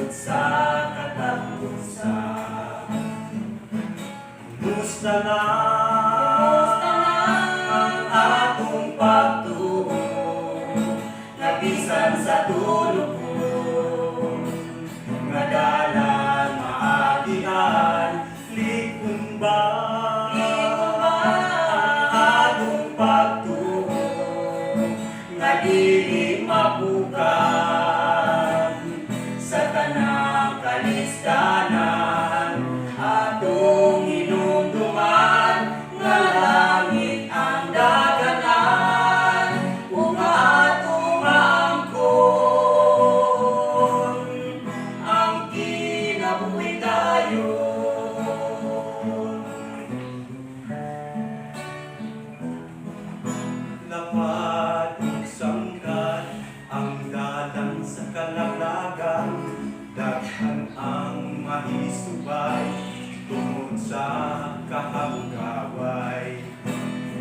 sa katapusan. Kumusta na ang atong pagtuo, nabisan sa tulog ko, nga dalan maagian, likon ba ang atong pagtuo, nga dili mapukan sa tanang kalistanan. Atong hinumduman nga langit ang daganan, ug atong maangkon ang kinabuhi dayon. Lapad ug sangkad ang dalan sa kalaglagan, daghan ang mahisubay tungod sa kahawgaway.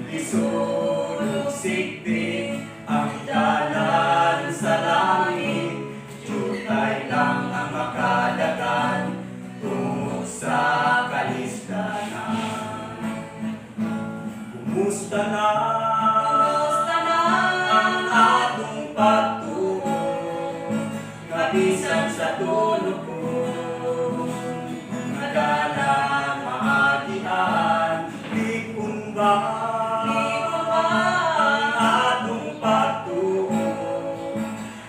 Lisod ug sigdig ang dalan sa langit, jutay lang ang makadagan tungod sa kalisdanan. Kumusta na ang atong pagtuo, nga bisan sa tulog ko, nga dalan maagian, likon ba ang atong pagtuo,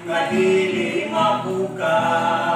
nga dili mapukan